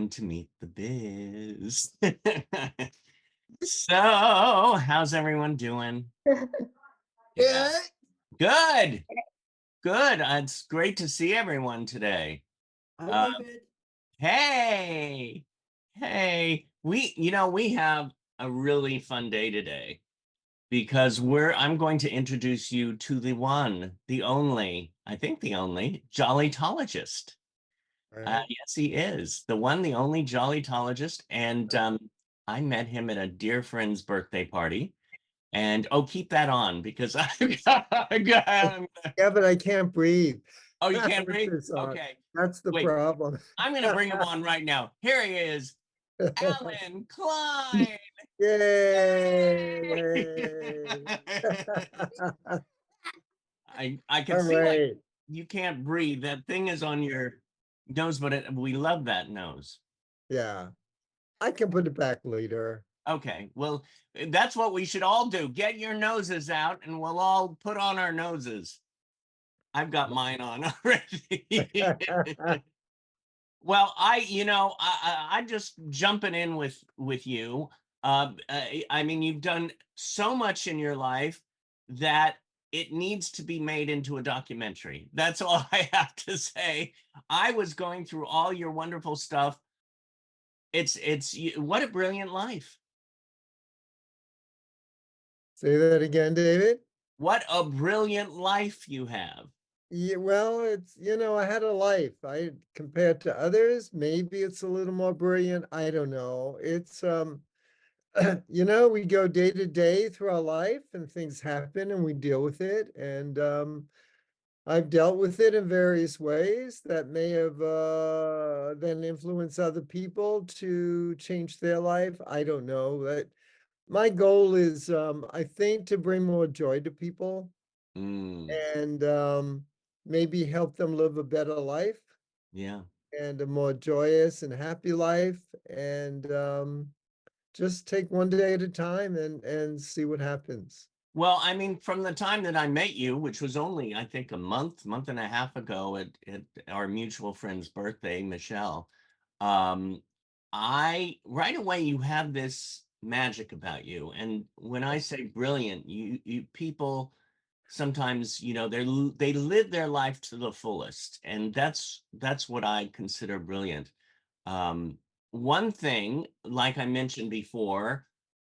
time to meet the biz. So, how's everyone doing? Yeah. Good. Good. Good. It's great to see everyone today. Hi, Uh, David. hey. Hey. We have a really fun day today because I'm going to introduce you to the one, the only, I think the only Jollytologist. Right. Yes, he is the one, the only Jollytologist, and I met him at a dear friend's birthday party. And oh, keep that on because Yeah, but I can't breathe oh, you can't with breathe? this on. Okay, That's the wait, problem. I'm gonna bring him on right now. Here he is, Alan Klein. Yay! I can All see like right. you can't breathe. That thing is on your nose, but we love that nose. Yeah, I can put it back later. Okay, well, that's what we should all do. Get your noses out, and we'll all put on our noses. I've got mine on already. Well, I'm just jumping in with you. I mean, you've done so much in your life that it needs to be made into a documentary. That's all I have to say. I was going through all your wonderful stuff. What a brilliant life. Say that again, David. What a brilliant life you have. Yeah, well, I had a life. I compared to others, maybe it's a little more brilliant. I don't know. We go day to day through our life and things happen and we deal with it. And I've dealt with it in various ways that may have then influenced other people to change their life. I don't know. But my goal is, I think, to bring more joy to people Mm, and maybe help them live a better life yeah. and a more joyous and happy life. And just take one day at a time and see what happens. Well, I mean, from the time that I met you, which was only, I think, a month and a half ago at our mutual friend's birthday, Michelle, um, I right away you have this magic about you. And when I say brilliant, you people sometimes, they live their life to the fullest, and that's what I consider brilliant. One thing, like I mentioned before,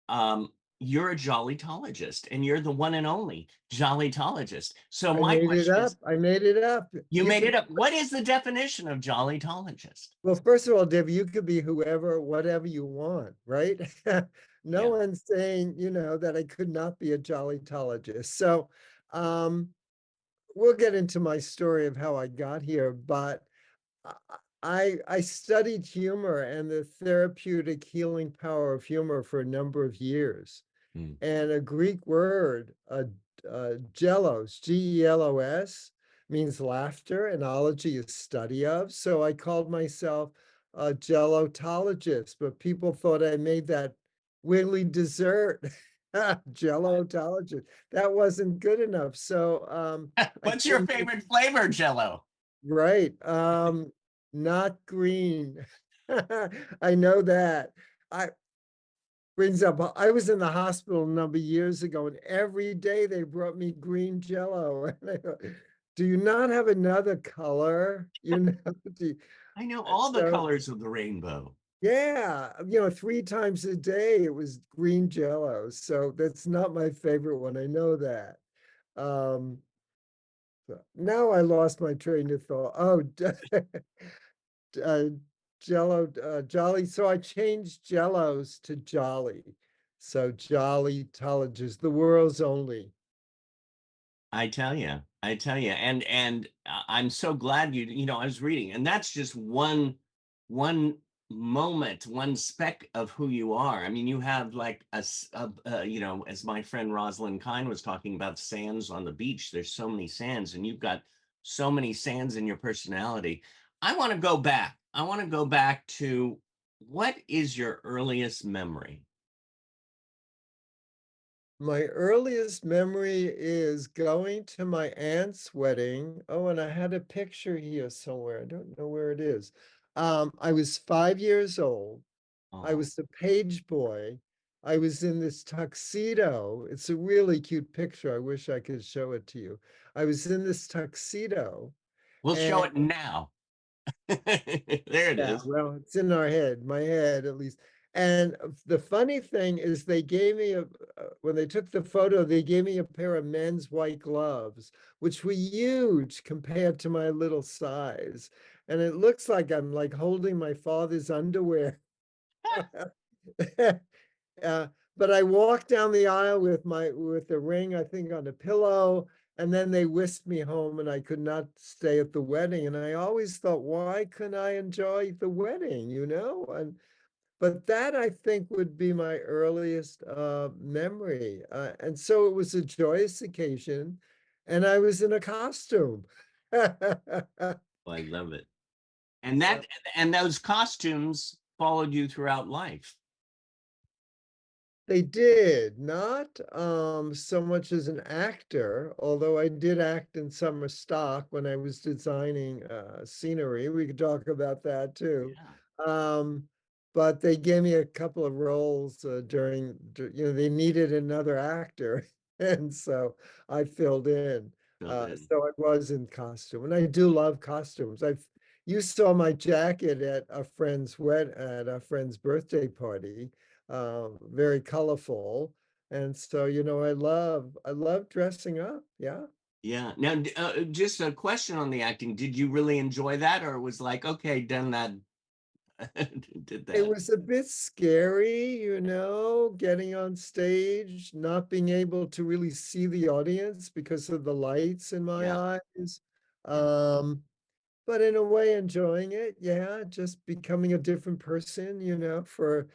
um, you're a jollytologist and you're the one and only jollytologist. So I my made it question up. is, I made it up. you made it up. What is the definition of jollytologist? Well, first of all, Debbie, you could be whoever, whatever you want, right? No Yeah. one's saying, that I could not be a jollytologist. So, um, we'll get into my story of how I got here, but I studied humor and the therapeutic healing power of humor for a number of years. Mm. And a Greek word, gelos, Gelos, means laughter, and ology is study of. So I called myself a gelotologist, but people thought I made that wiggly dessert. Gelotologist. That wasn't good enough. So I What's your changed it. favorite flavor, Jello? Right. Not green. I know that. I brings up, I was in the hospital a number of years ago, and every day they brought me green Jello. And I go, do you not have another color? I know all the So colors of the rainbow. yeah, 3 times a day it was green Jello. So that's not my favorite one. I know that. Um, so now I lost my train of thought. Oh, uh, Jello, Jolly. So I changed Jellos to Jolly. So Jollytologist, the world's only. I tell you, and I'm so glad I was reading, and that's just one moment, one speck of who you are. I mean, you have like as my friend Rosalind Kine was talking about sands on the beach. There's so many sands, and you've got so many sands in your personality. I want to go back. I want to go back to what is your earliest memory? My earliest memory is going to my aunt's wedding. Oh, and I had a picture here somewhere. I don't know where it is. I was 5 years old. I Oh, was the page boy. I was in this tuxedo. It's a really cute picture. I wish I could show it to you. I was in this tuxedo, we'll show and it now. There it yeah, is. well, it's in our head, my head at least. And the funny thing is, they gave me when they took the photo, they gave me a pair of men's white gloves, which were huge compared to my little size. And it looks like I'm like holding my father's underwear. Uh, but I walked down the aisle with the ring, I think, on a pillow, and then they whisked me home, and I could not stay at the wedding. And I always thought, why couldn't I enjoy the wedding, you know? And but that I think would be my earliest memory. And so it was a joyous occasion, and I was in a costume. Oh, I love it. And Yeah. that and those costumes followed you throughout life. They did, not so much as an actor, although I did act in summer stock when I was designing scenery. We could talk about that too. Yeah, Um, but they gave me a couple of roles they needed another actor. And so I filled in. filled in. So I was in costume, and I do love costumes. You saw my jacket at at a friend's birthday party, very colorful. And so, I love dressing up. Yeah. Yeah. Now, just a question on the acting. Did you really enjoy that, or it was like, okay, done that, did It that? was a bit scary, getting on stage, not being able to really see the audience because of the lights in my Yeah, eyes. yeah. Um, but in a way, enjoying it. Yeah, just becoming a different person, for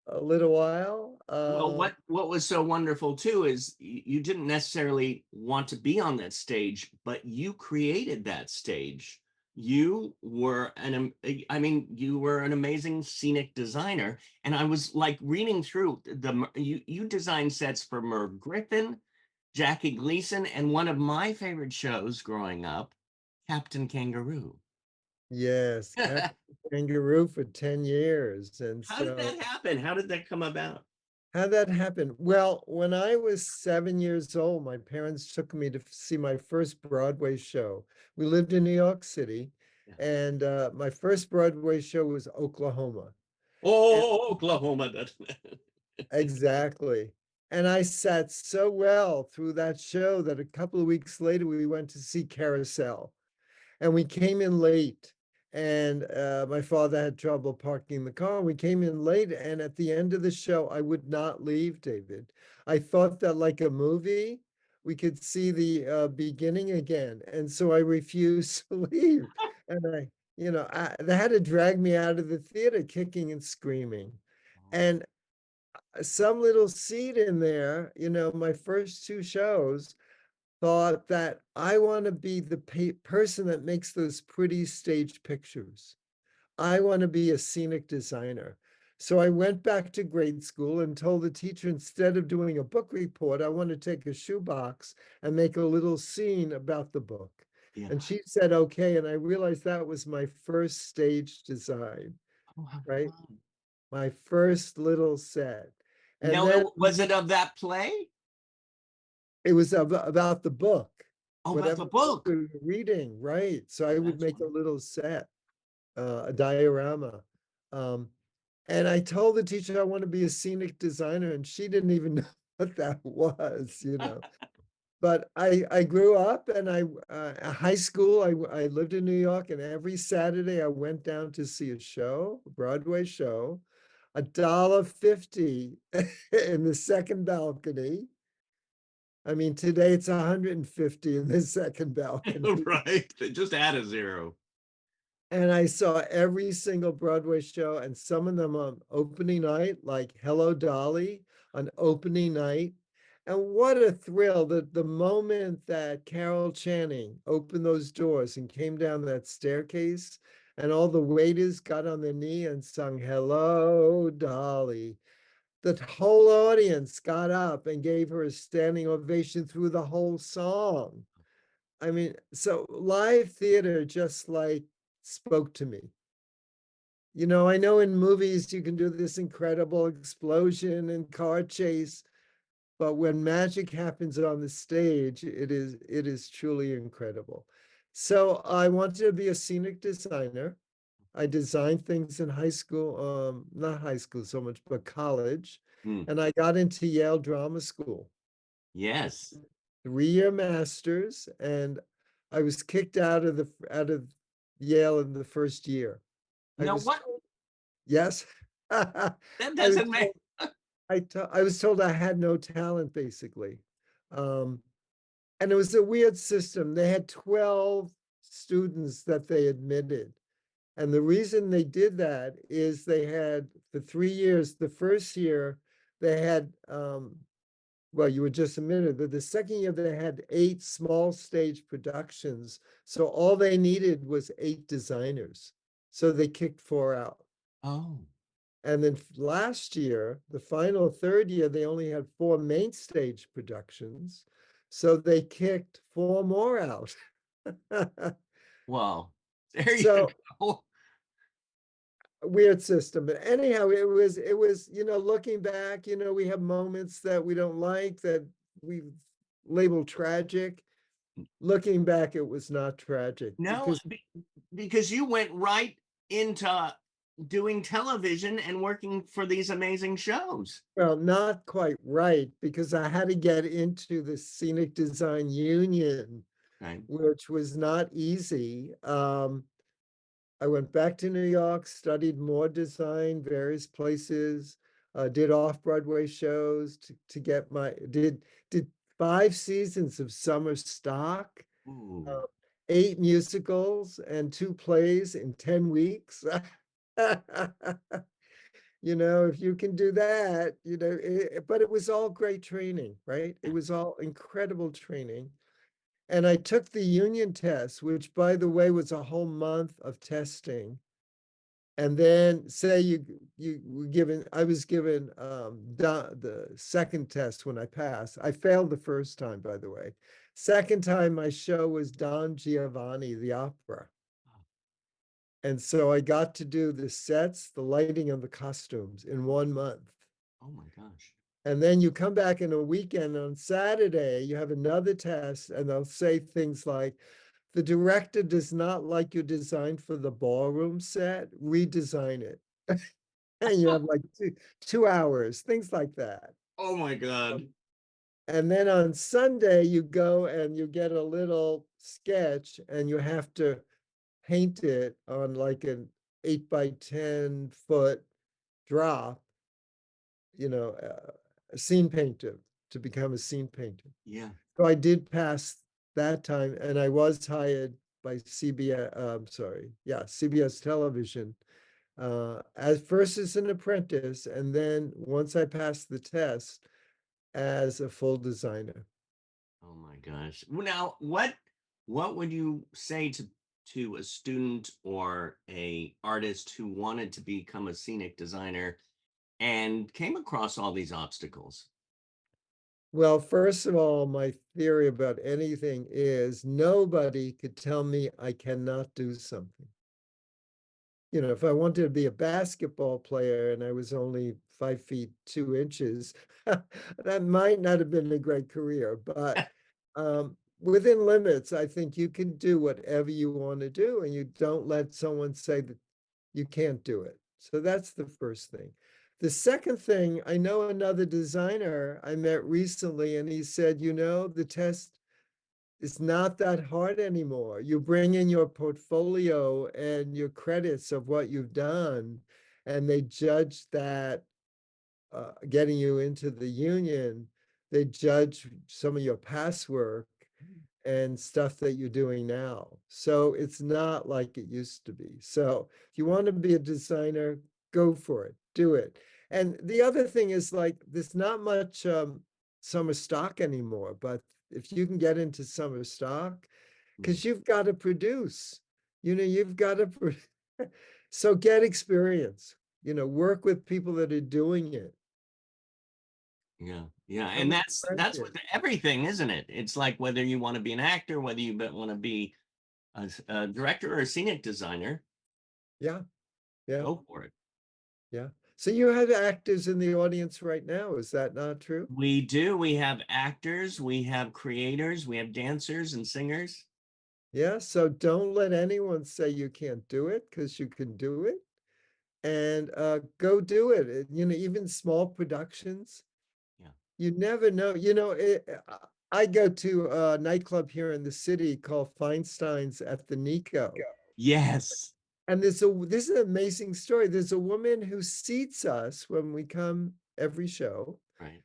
a little while. Well, what was so wonderful too is you didn't necessarily want to be on that stage, but you created that stage. You were I mean, you were an amazing scenic designer, and I was like reading through you designed sets for Merv Griffin, Jackie Gleason, and one of my favorite shows growing up, Captain Kangaroo. Yes, How Captain Kangaroo for 10 years. And did so that happen? How did that come about? how that happened? Well, when I was 7 years old, my parents took me to see my first Broadway show. We lived in New York City, Yeah. and my first Broadway show was Oklahoma. And Oh, Oklahoma. exactly. And I sat so well through that show that a couple of weeks later we went to see Carousel. And we came in late, and my father had trouble parking the car. We came in late, and at the end of the show, I would not leave, David. I thought that, like a movie, we could see the beginning again, and so I refused to leave. And they had to drag me out of the theater, kicking and screaming. And some little seed in there, my first two shows, thought that I want to be the person that makes those pretty stage pictures. I want to be a scenic designer. So I went back to grade school and told the teacher, instead of doing a book report, I want to take a shoebox and make a little scene about the book. Yeah. And she said, okay. And I realized that was my first stage design, Oh, how right? fun. My first little set. And Now, then was it of that play? it was about the book, Oh, about whatever the book book. we were reading, right? So I would That's make a wonderful. little set, a diorama. Um, and I told the teacher I want to be a scenic designer, and she didn't even know what that was. But I grew up, and high school, I lived in New York, and every Saturday I went down to see a show, a Broadway show, $1.50 in the second balcony. I mean, today it's 150 in the second balcony. Right. Just add a zero. And I saw every single Broadway show, and some of them on opening night, like Hello Dolly on opening night. And what a thrill that the moment that Carol Channing opened those doors and came down that staircase, and all the waiters got on their knee and sung Hello Dolly. The whole audience got up and gave her a standing ovation through the whole song. I mean, so live theater just like spoke to me. I know in movies you can do this incredible explosion and car chase, but when magic happens on the stage, it is truly incredible. So I wanted to be a scenic designer. I designed things in high school, not high school so much, but college. Hmm. And I got into Yale Drama School, Yes. 3-year masters, and I was kicked out of Yale in the first year. I No, was what? told, yes. I That was doesn't make. told I was told I had no talent, basically. Um, and it was a weird system. They had 12 students that they admitted. And the reason they did that is they had, for 3 years, the first year, they had, well, you were just admitted, but the second year they had 8 small stage productions. So all they needed was 8 designers. So they kicked 4 out. Oh, And then last year, the final third year, they only had 4 main stage productions. So they kicked 4 more out. well, there you So go. weird system. But anyhow, it was, looking back, we have moments that we don't like that we label tragic. Looking back, it was not tragic No, because, because you went right into doing television and working for these amazing shows. well, not quite right, because I had to get into the scenic design union, Right. which was not easy. I went back to New York, studied more design, various places, did off-Broadway shows to get did 5 seasons of summer stock, Ooh. uh, 8 musicals and 2 plays in 10 weeks. If you can do that, but it was all great training, right? It was all incredible training. And I took the union test, which, by the way, was a whole month of testing. And then say you were given, I was given the second test when I passed. I failed the first time, by the way. Second time, my show was Don Giovanni, the opera. And so I got to do the sets, the lighting, and the costumes in 1 month. Oh my gosh. And then you come back in a weekend on Saturday, you have another test, and they'll say things like, the director does not like your design for the ballroom set, redesign it. And you have like 2 hours, things like that. Oh my God. And then on Sunday, you go and you get a little sketch and you have to paint it on like an 8 by 10 foot drop, a scene painter, to become a scene painter. Yeah. So I did pass that time, and I was hired by CBS Television, as first as an apprentice, and then once I passed the test, as a full designer. Oh my gosh. Well, now, what would you say to a student or a artist who wanted to become a scenic designer and came across all these obstacles? Well, first of all, my theory about anything is nobody could tell me I cannot do something. If I wanted to be a basketball player and I was only 5 feet 2 inches, that might not have been a great career. But within limits, I think you can do whatever you want to do, and you don't let someone say that you can't do it. So that's the first thing. The second thing, I know another designer I met recently, and he said, the test is not that hard anymore. You bring in your portfolio and your credits of what you've done, and they judge that, getting you into the union, they judge some of your past work and stuff that you're doing now. So it's not like it used to be. So if you want to be a designer, go for it, do it. And the other thing is, like, there's not much summer stock anymore, but if you can get into summer stock, Mm. because you've got to produce, you've got to, so get experience, work with people that are doing it. Yeah, yeah, and Become an that's with apprentice. everything, isn't it? It's like whether you want to be an actor, whether you want to be a director or a scenic designer. Yeah. Yeah, Go for it. yeah. So you have actors in the audience right now, is that not true? We do. We have actors, we have creators, we have dancers and singers. Yeah, so don't let anyone say you can't do it, because you can do it. And go do it. Even small productions, Yeah. you never know. I go to a nightclub here in the city called Feinstein's at the Nico. Yes. And this is an amazing story. There's a woman who seats us when we come every show. Right.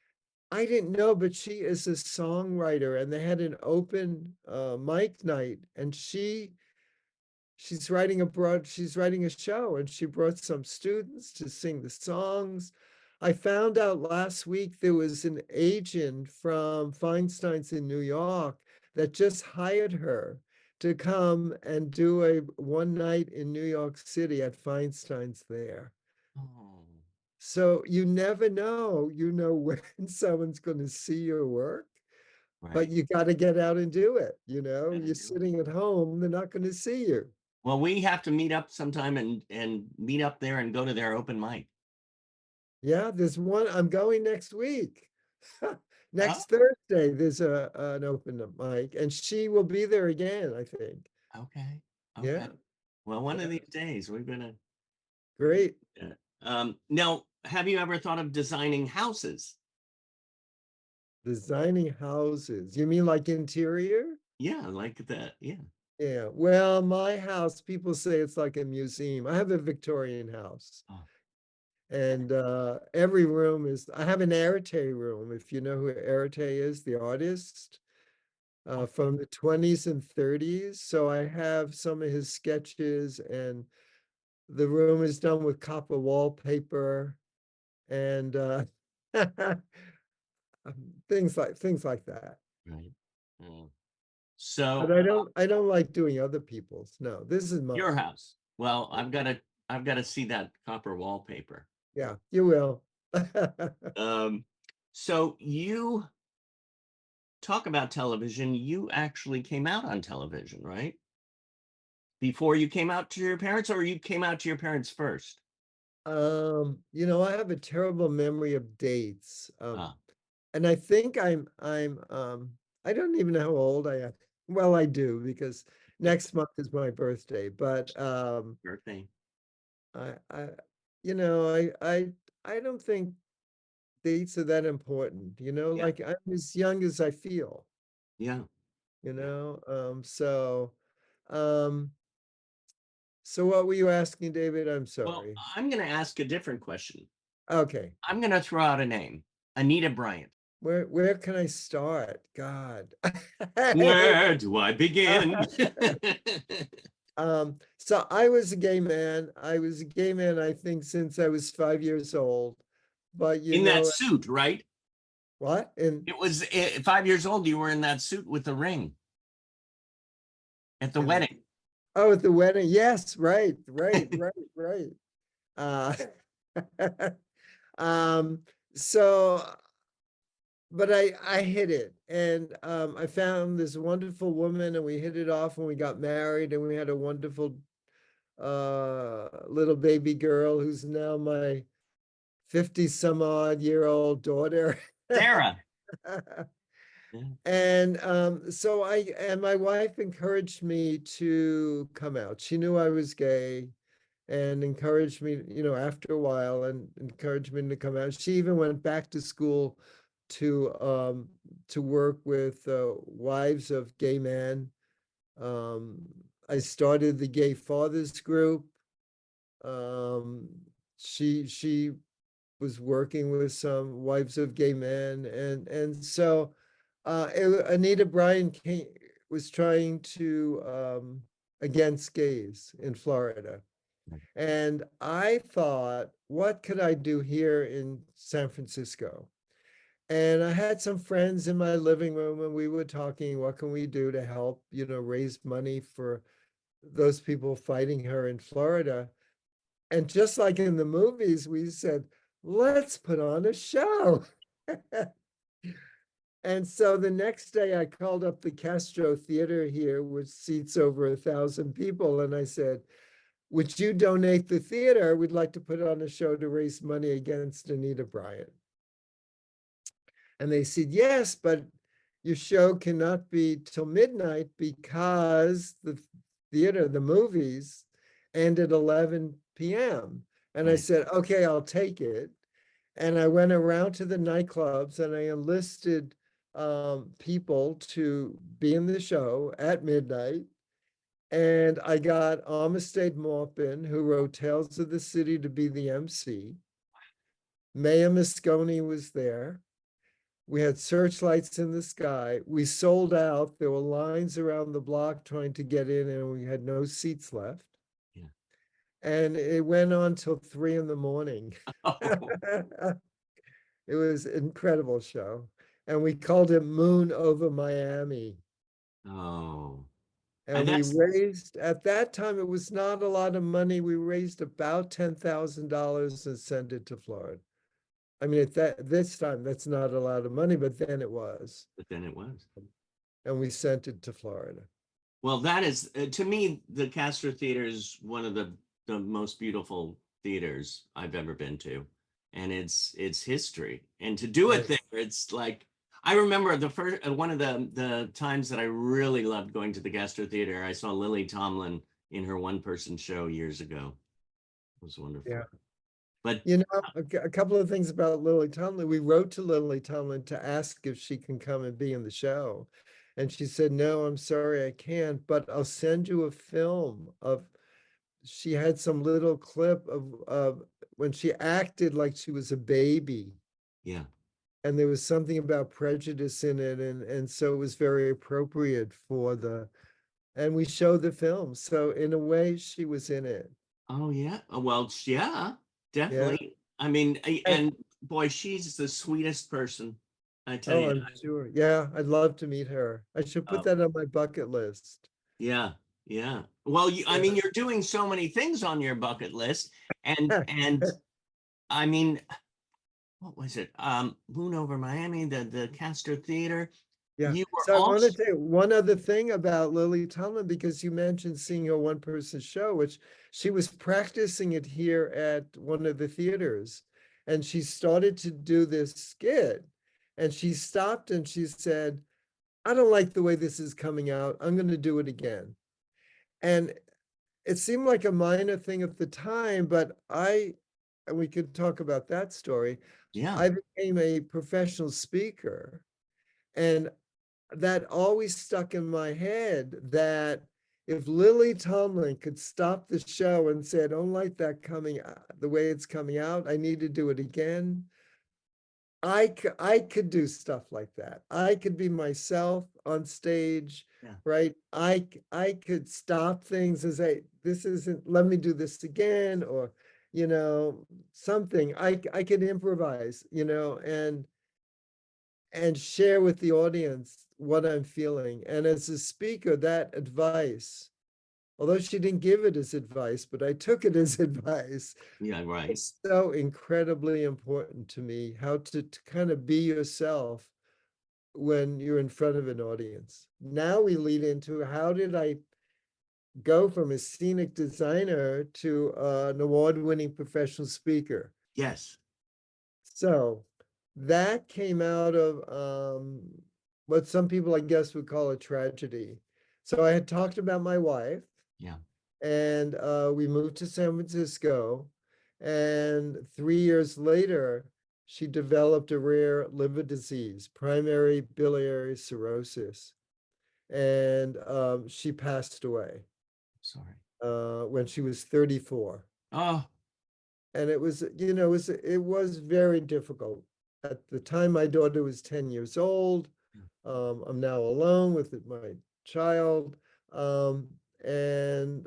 I didn't know, but she is a songwriter, and they had an open mic night, and she's writing a show, and she brought some students to sing the songs. I found out last week there was an agent from Feinstein's in New York that just hired her to come and do a one night in New York City at Feinstein's there. Oh, So you never know, when someone's going to see your work, but right. you got to get out and do it. Gotta You're do it. sitting at home, they're not going to see you. Well, we have to meet up sometime and meet up there and go to their open mic. Yeah, there's one. I'm going next week. Oh, Next Thursday, there's an open mic, and she will be there again, I think. okay. Okay. Yeah, Well, one of yeah, these days we're gonna. great. Now, have you ever thought of designing houses? Designing houses. You mean like interior? Yeah, like that. Yeah. Yeah. Well, my house, people say it's like a museum. I have a Victorian house, Oh, and every room is. I have an Arete room. If you know who Arete is, the artist. okay. From the 20s and 30s. So I have some of his sketches, and the room is done with copper wallpaper and things like that. Right. Mm. But So I don't like doing other people's. No, this is your mine. house. Well, I've got to see that copper wallpaper. Yeah, you will. Um, so you talk about television. You actually came out on television, right? Before you came out to your parents, or you came out to your parents first? I have a terrible memory of dates. Ah, And I think I don't even know how old I am. Well, I do, because next month is my birthday, but birthday. I you know, I don't think dates are that important, Yeah, like I'm as young as I feel, yeah, you yeah. know? Um so what were you asking, David? I'm Well, sorry. I'm going to ask a different question. Okay. I'm going to throw out a name, Anita Bryant. Where can I start? God. Where do I begin? So I was a gay man. I was a gay man, I think, since I was 5 years old. But In that suit, right? what? And It was 5 years old. You were in that suit with the ring at the and wedding. oh, at the wedding. Yes, right, right, right, right. Uh um, so but I hit it, and I found this wonderful woman, and we hit it off, and we got married, and we had a wonderful little baby girl who's now my 50 some odd year old daughter. Sarah. Yeah, And my wife encouraged me to come out. She knew I was gay, and encouraged me, after a while, and encouraged me to come out. She even went back to school to work with wives of gay men. Um, I started the Gay Fathers Group. Um, she was working with some wives of gay men, and so Anita Bryant was trying to against gays in Florida. And I thought, what could I do here in San Francisco? And I had some friends in my living room, and we were talking, what can we do to help, raise money for those people fighting her in Florida? And just like in the movies, we said, let's put on a show. And so the next day I called up the Castro Theater here, which seats over 1,000 people. And I said, would you donate the theater? We'd like to put on a show to raise money against Anita Bryant. And they said, yes, but your show cannot be till midnight because the theater, the movies end at 11 p.m. And I Right. said, okay, I'll take it. And I went around to the nightclubs and I enlisted people to be in the show at midnight. And I got Armistead Maupin, who wrote Tales of the City, to be the MC. Maya Moscone was there. We had searchlights in the sky. We sold out. There were lines around the block trying to get in, and we had no seats left. Yeah. And it went on till 3 in the morning. Oh, It was an incredible show. And we called it Moon Over Miami. oh. And we That's raised, at that time, it was not a lot of money. We raised about $10,000 and sent it to Florida. I mean, at this time, that's not a lot of money, but then it was. but then it was. And we sent it to Florida. Well, that is to me, the Castro Theater is one of the most beautiful theaters I've ever been to, and it's history. And to do it Right. there, it's like I remember the first one of the times that I really loved going to the Castro Theater. I saw Lily Tomlin in her one person show years ago. It was Yeah. wonderful. But You know, a couple of things about Lily Tomlin. We wrote to Lily Tomlin to ask if she can come and be in the show. And she said, no, I'm sorry, I can't, but I'll send you a film of, she had some little clip of when she acted like she was a baby. yeah, And there was something about prejudice in it. And so it was very appropriate for and we showed the film. So in a way, she was in it. oh yeah, well yeah, Yeah. definitely. I mean, And and boy, she's the sweetest person. I tell oh, you. I'm sure. Yeah, I'd love to meet her. I should put Uh, that on my bucket list. Yeah, yeah. Well, I mean, Yeah. you're doing so many things on your bucket list, and I mean, what was it? Moon over Miami, the Castor Theater. Yeah. You were So I want to also, tell you one other thing about Lily Tomlin, because you mentioned seeing her one person show, which she was practicing it here at one of the theaters. And she started to do this skit. And she stopped and she said, I don't like the way this is coming out. I'm going to do it again. And it seemed like a minor thing at the time, but and we could talk about that story. yeah, I became a professional speaker, and that always stuck in my head that if Lily Tomlin could stop the show and say, I don't like that coming the way it's coming out, I need to do it again. I could do stuff like that. I could be myself on stage, yeah, right? I could stop things and say, this isn't, let me do this again, or, you know, something. I could improvise, and share with the audience what I'm feeling. And as a speaker, that advice, although she didn't give it as advice, but I took it as advice, yeah, right. it's so incredibly important to me how to kind of be yourself when you're in front of an audience. Now we lead into how did I go from a scenic designer to an award-winning professional speaker? Yes, So that came out of what some people, I guess, would call a tragedy. So I had talked about my wife, yeah, and we moved to San Francisco. And 3 years later, she developed a rare liver disease, primary biliary cirrhosis, and she passed away sorry. when she was 34. Oh, And it was, it was very difficult. At the time, my daughter was 10 years old. yeah, I'm now alone with my child. Um, and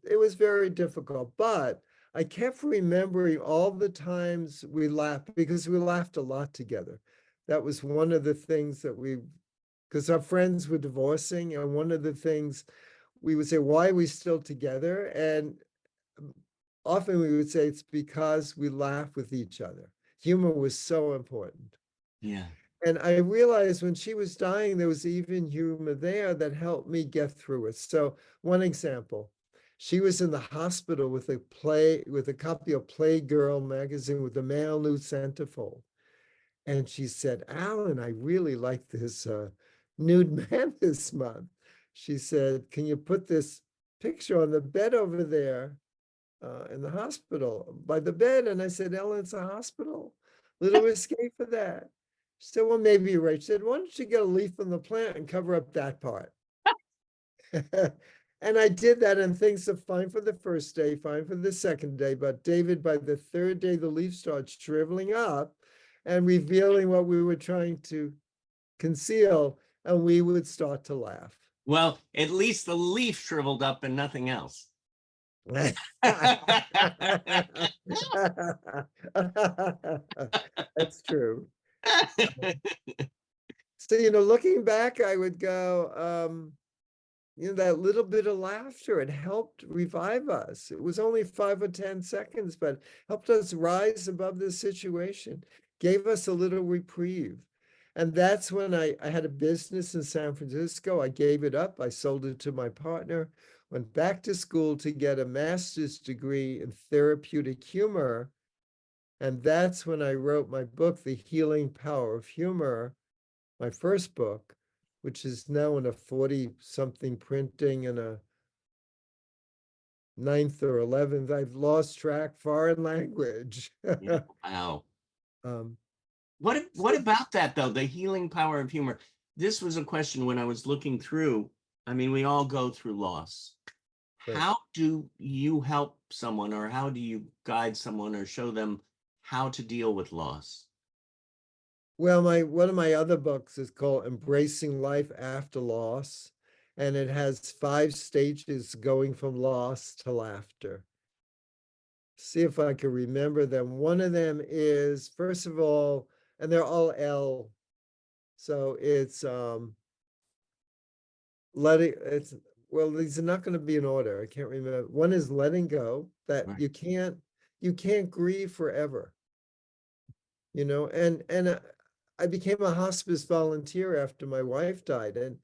it was very difficult. But I kept remembering all the times we laughed, because we laughed a lot together. That was one of the things that because our friends were divorcing. And one of the things we would say, why are we still together? And often we would say it's because we laugh with each other. Humor was so important. yeah, And I realized when she was dying, there was even humor there that helped me get through it. So, one example, She was in the hospital with with a copy of Playgirl magazine with the male nude centerfold. And she said, Alan, I really like this nude man this month. She said, can you put this picture on the bed over there in the hospital by the bed? And I said, Ellen, it's a hospital. Little risque for that. She said, well, maybe you're right. She said, why don't you get a leaf from the plant and cover up that part? And I did that, and things are fine for the first day, fine for the second day. But David, by the third day, the leaf starts shriveling up and revealing what we were trying to conceal, and we would start to laugh. Well, at least the leaf shriveled up and nothing else. That's true. So, looking back, I would go, that little bit of laughter, it helped revive us. It was only 5 or 10 seconds, but helped us rise above the situation, gave us a little reprieve. And that's when I had a business in San Francisco. I gave it up. I sold it to my partner, went back to school to get a master's degree in therapeutic humor. And that's when I wrote my book, The Healing Power of Humor, my first book, which is now in a 40-something printing and a ninth or 11th. I've lost track, foreign language. Yeah, wow. um, What so, about that though? The healing power of humor. This was a question when I was looking through. I mean, we all go through loss. right. How do you help someone, or how do you guide someone or show them how to deal with loss? Well, one of my other books is called Embracing Life After Loss, and it has 5 stages going from loss to laughter. See if I can remember them. One of them is, first of all, and they're all L. So it's letting it's well, these are not going to be in order. I can't remember. One is letting go, that Right. you can't grieve forever, and I became a hospice volunteer after my wife died. And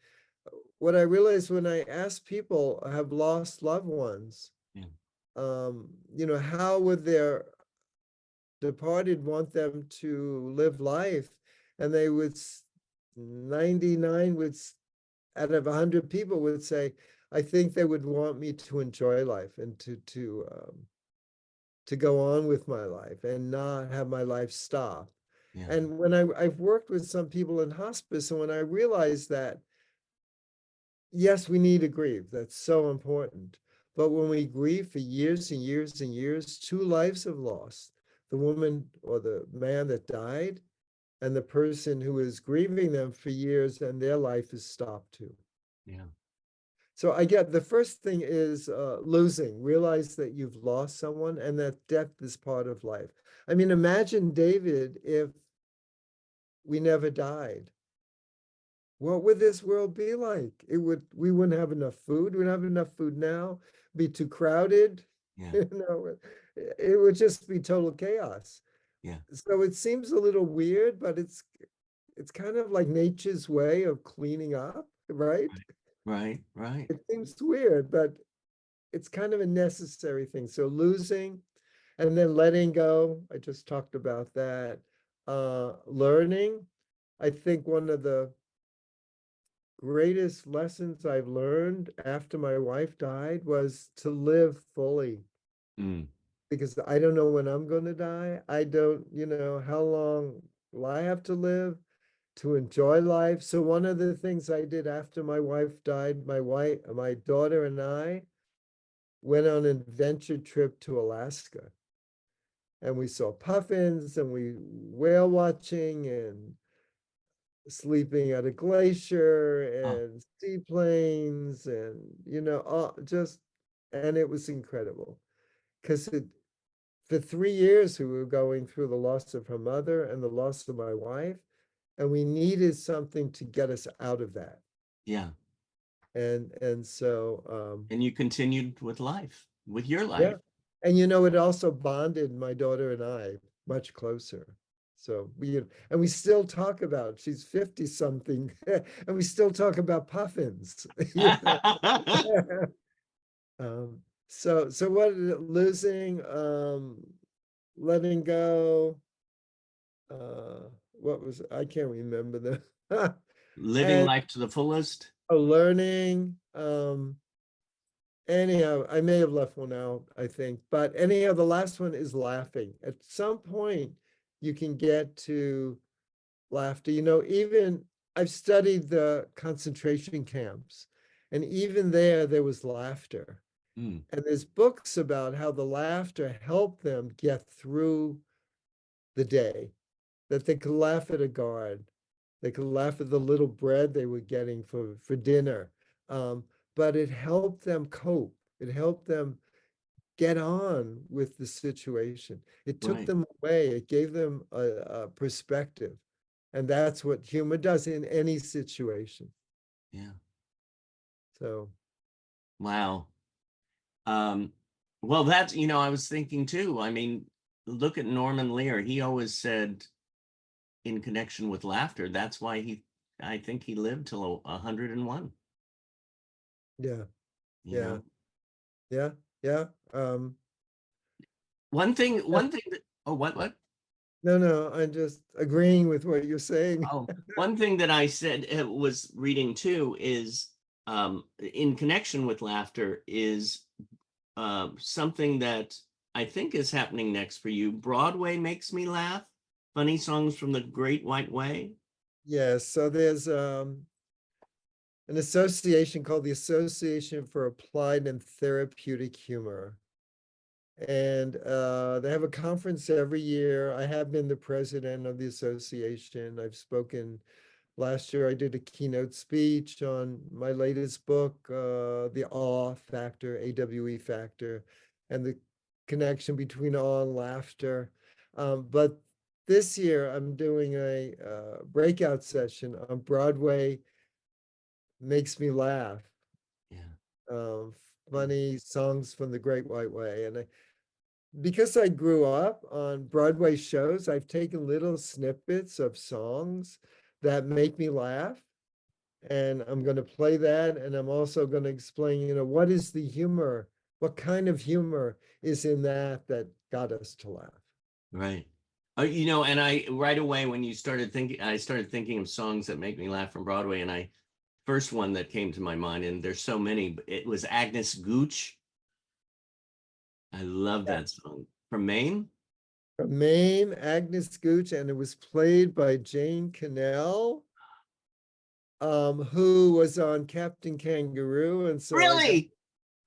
what I realized when I asked people who have lost loved ones, Yeah. how would their departed want them to live life? And 99 out of 100 people would say, I think they would want me to enjoy life and to go on with my life and not have my life stop. Yeah. And when I've worked with some people in hospice, and when I realized that, yes, we need to grieve. That's so important. But when we grieve for years and years and years, 2 lives have lost. The woman or the man that died, and the person who is grieving them for years, and their life is stopped too. Yeah. So I get the first thing is losing, realize that you've lost someone and that death is part of life. I mean, imagine, David, if we never died. What would this world be like? We wouldn't have enough food. We wouldn't have enough food now, be too crowded. Yeah. It would just be total chaos. Yeah. So it seems a little weird, but it's kind of like nature's way of cleaning up, right? Right. Right. It seems weird, but it's kind of a necessary thing. So losing and then letting go. I just talked about that. Learning. I think one of the greatest lessons I've learned after my wife died was to live fully, Mm. because I don't know when I'm going to die. I don't, how long will I have to live to enjoy life. So one of the things I did after my wife died, my daughter and I went on an adventure trip to Alaska, and we saw puffins, and we whale watching and sleeping at a glacier Oh, and seaplanes, and and it was incredible because for 3 years we were going through the loss of her mother and the loss of my wife, and we needed something to get us out of that. yeah. And so And you continued with life, with your yeah. life. And it also bonded my daughter and I much closer. So we still talk about, she's 50 something, and we still talk about puffins, you know. Um, So what losing, letting go, what was, I can't remember the Living and life to the fullest. learning, anyhow, I may have left one out, I think, but anyhow, the last one is laughing. At some point, you can get to laughter. Even I've studied the concentration camps, and even there was laughter. Mm, And there's books about how the laughter helped them get through the day, that they could laugh at a guard. They could laugh at the little bread they were getting for dinner. Um, but it helped them cope. It helped them get on with the situation. It took right. them away. It gave them a perspective. And that's what humor does in any situation. Yeah. So, Wow. Um, well, that's, I was thinking too. I mean, look at Norman Lear. He always said in connection with laughter, that's why I think he lived till 101, yeah, you yeah, know. yeah, yeah. Um, One thing that, oh, what? no, no, I'm just agreeing with what you're saying. Oh, one thing that I said was reading too is in connection with laughter is something that I think is happening next for you. Broadway makes me laugh. Funny songs from the Great White Way. Yes, so there's an association called the Association for Applied and Therapeutic Humor. And they have a conference every year. I have been the president of the association. I've spoken last year. I did a keynote speech on my latest book, The Awe Factor, AWE Factor, and the connection between awe and laughter. But this year, I'm doing a breakout session on Broadway Makes Me Laugh, Yeah. um, Yeah. funny songs from the Great White Way. And because I grew up on Broadway shows, I've taken little snippets of songs that make me laugh. And I'm going to play that. And I'm also going to explain, what is the humor? What kind of humor is in that got us to laugh? Right. And I right away when you started thinking, I started thinking of songs that make me laugh from Broadway, and I first one that came to my mind, and there's so many, but it was Agnes Gooch. I love Yeah. that song from Maine. From Maine, Agnes Gooch, and it was played by Jane Cannell, who was on Captain Kangaroo. And so Really?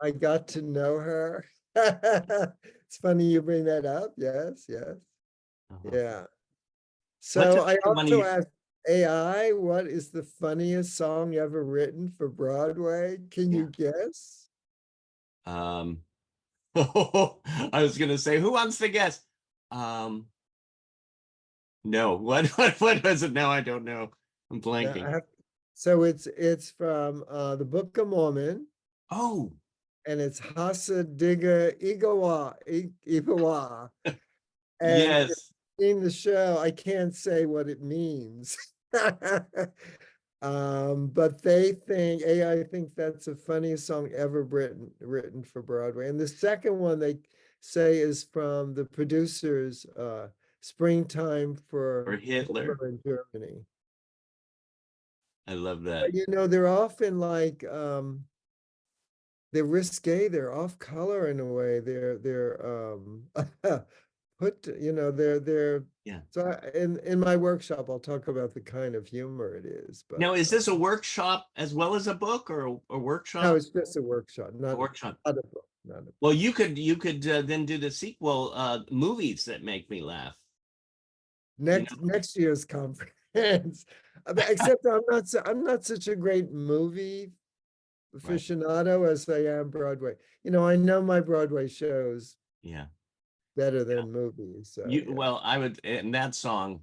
I got to know her. It's funny you bring that up. Yes, yes. Uh-huh. Yeah. What's So I another one of also you? asked AI, what is the funniest song ever written for Broadway? Can Yeah. you guess? Um, I was gonna say, who wants to guess? Um, no. What was it? Now I don't know. I'm Now I blanking. have, so it's from the Book of Mormon, Oh, and it's Hasa Diga Igawa. And if yes. you've seen the show, I can't say what it means. But AI thinks that's the funniest song ever written for Broadway. And the second one they say is from the producers, Springtime Or for Hitler. Hitler in Germany. I love But that. they're often like they're risque, they're off color in a way. They're put, they're Yeah. so in my workshop I'll talk about the kind of humor it is, but Now, is this a workshop as well as a book, or a no, workshop? it's just a workshop, A workshop. not a book, not a book. Well, you could then do the sequel, movies that make me laugh. You Next year's conference. Except I'm not such a great movie Right. aficionado as I am Broadway. I know my Broadway shows Yeah. better than movies, so You yeah. well, I would in that song,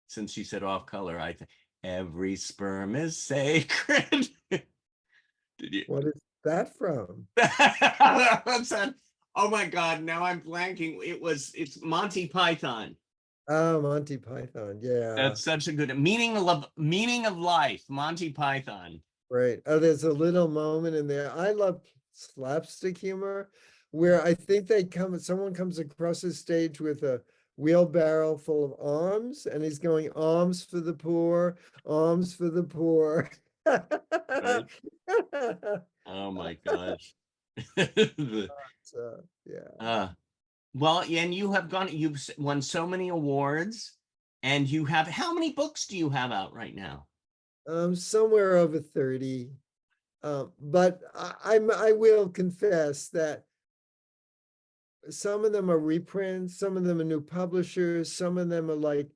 since you said off color, I think every sperm is sacred. Did you? What is that from? What's that? Oh my God! Now I'm blanking. It's Monty Python. Oh, Monty Python, yeah. That's such a good meaning of life. Monty Python. Right. Oh, there's a little moment in there. I love slapstick humor, where I think someone comes across the stage with a wheelbarrow full of alms, and he's going, alms for the poor, alms for the poor. Right. Oh my gosh. The- So, yeah. uh, well, and you've won so many awards, and you have, how many books do you have out right now? Somewhere over 30. But I will confess that some of them are reprints, some of them are new publishers, some of them are like,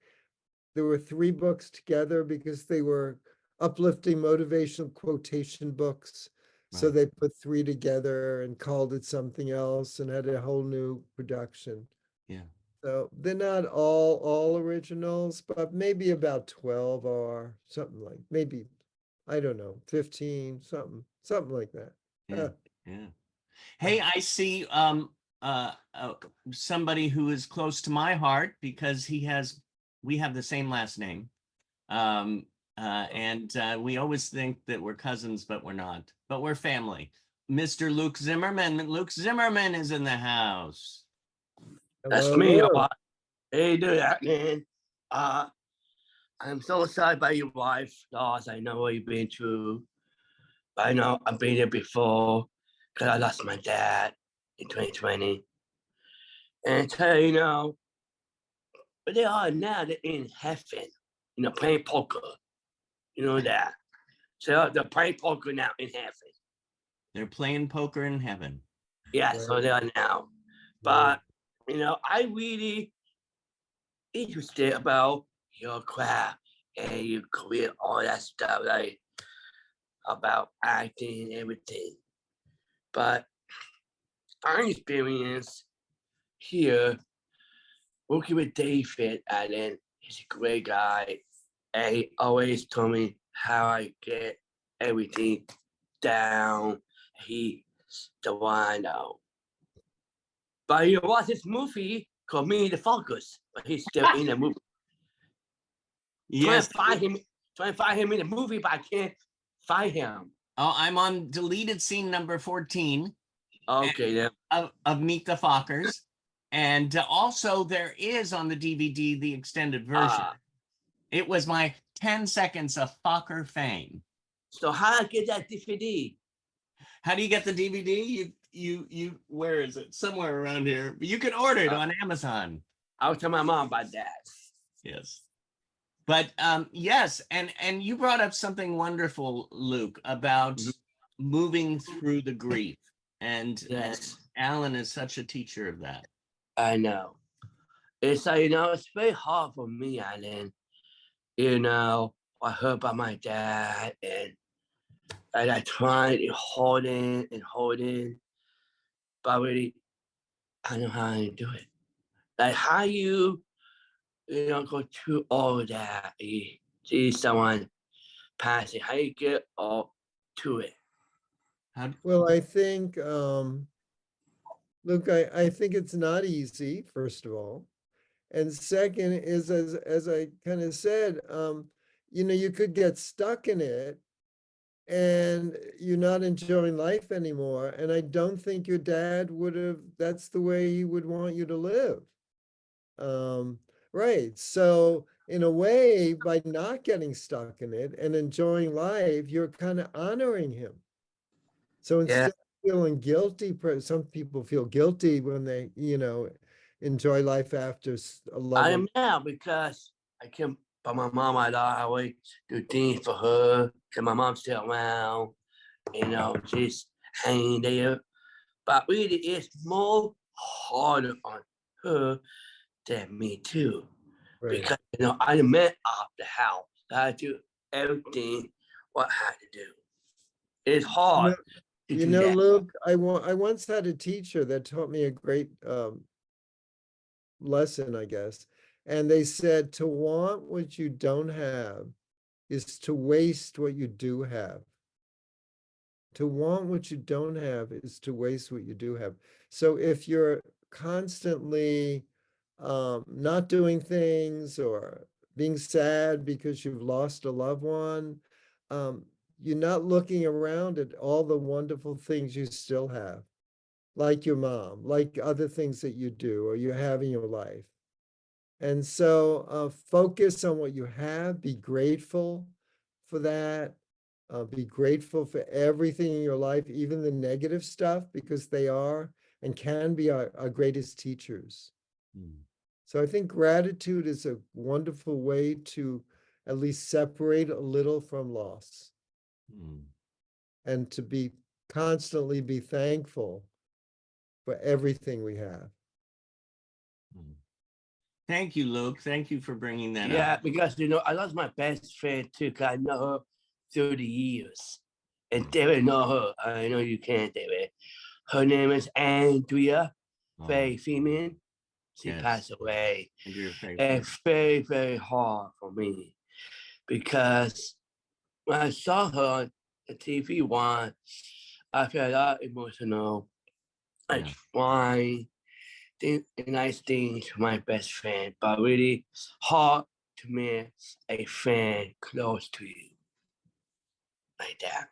there were 3 books together because they were uplifting motivational quotation books. So Right. they put 3 together and called it something else and had a whole new production. Yeah. So they're not all originals, but maybe about 12 are something like, maybe, I don't know, 15, something like that. Yeah. Yeah. Uh, Hey, I see somebody who is close to my heart because we have the same last name. Um and we always think that we're cousins, but we're not. But we're family. Mr. Luke Zimmerman. Luke Zimmerman is in the house. That's Hello, me. Lou. Hey, do that, man. Uh, I'm so sorry about your wife loss. I know what you've been through. I know I've been there before because I lost my dad in 2020. And tell you, but they are now, they're in heaven, playing poker. You know that. So they're playing poker now in heaven. They're playing poker in heaven. Yeah, Right, so they are now. right. But, I really interested about your craft and your career, all that stuff, like about acting and everything. But our experience here working with David Allen, he's a great guy. And he always told me how I get everything down. He's the one I know. But you watch this movie called Me the Focus, but he's still in the movie. Trying Yes. to find him, trying to find him in the movie, but I can't find him. Oh, I'm on deleted scene number 14 Okay, then. of Meet the Fockers. And also, there is on the DVD the extended version. Uh, It was my 10 seconds of Fokker fame. so how I get that DVD? How do you get the DVD? Where is it? Somewhere around here. You can order it Uh, on Amazon. I'll tell my mom about that. Yes. But yes, and you brought up something wonderful, Luke, about Mhm. moving through the grief. And Yes, Alan is such a teacher of that. I know. It's like, it's very hard for me, Alan. I heard about my dad and I tried to hold in, but really, I don't know how to do it. Like how go through all that, you see someone passing, how you get all to it. How Well, I think, look, I think it's not easy, first of all. And second is, as I kind of said, you could get stuck in it and you're not enjoying life anymore. And I don't think your dad would have, that's the way he would want you to live. Um, right. So in a way, by not getting stuck in it and enjoying life, you're kind of honoring him. So Yeah, instead of feeling guilty, some people feel guilty when they, enjoy life after a loved I one. am now because I can't, but my mom, I always do things for her, because my mom's still around, just hanging there. But really, it's more harder on her than me too, Right. because I met out the house. I do everything what I had to do. It's You hard know, to do that. Luke, I once had a teacher that taught me a great lesson, I guess. And they said to want what you don't have is to waste what you do have. To want what you don't have is to waste what you do have. So if you're constantly not doing things or being sad because you've lost a loved one, um, you're not looking around at all the wonderful things you still have. like your mom, like other things that you do or you have in your life. And so focus on what you have, be grateful for that. Be grateful for everything in your life, even the negative stuff, because they are and can be our greatest teachers. Mm, So I think gratitude is a wonderful way to at least separate a little from loss mm, and to be constantly be thankful for everything we have. mm. Thank you, Luke. Thank you for bringing that Yeah, up. because I lost my best friend too. 'Cause I know her 30 years. And Mm. David know her. I know you can, David. Her name is Andrea Oh, Faye Seaman. She yes. passed away. And your favorite. And very, very hard for me because when I saw her on the TV once, I felt a lot emotional. I Yeah. trying nice things to my best friend, but really hard to miss a friend close to you like that.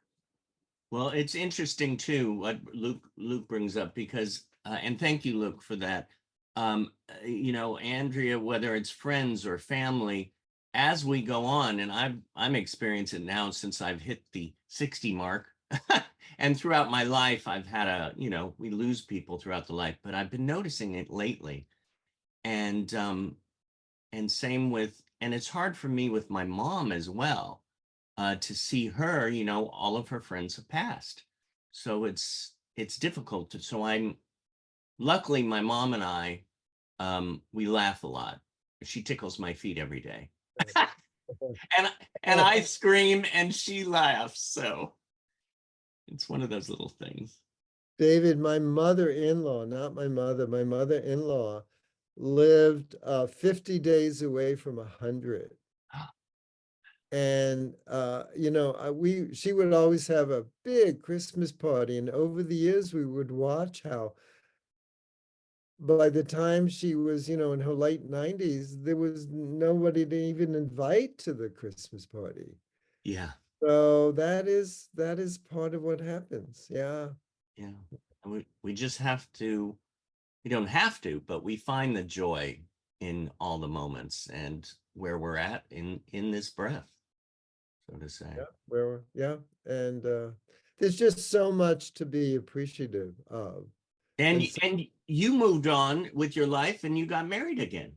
Well, it's interesting too what Luke brings up because and thank you, Luke, for that. Andrea, whether it's friends or family, as we go on, and I'm experiencing it now since I've hit the 60 mark. And throughout my life, I've had we lose people throughout the life, but I've been noticing it lately. And same with, and it's hard for me with my mom as well, to see her, all of her friends have passed. So it's difficult to, so I'm luckily my mom and I, we laugh a lot. She tickles my feet every day. and and I scream and she laughs. So it's one of those little things. David, my mother-in-law, not my mother, my mother-in-law lived 50 days away from 100. And she would always have a big Christmas party. And over the years, we would watch how by the time she was, in her late 90s, there was nobody to even invite to the Christmas party. Yeah. So that is part of what happens. Yeah. Yeah. And we just have to, we don't have to, but we find the joy in all the moments and where we're at in this breath, so to say. Yeah. And there's just so much to be appreciative of. And And so and you moved on with your life and you got married again.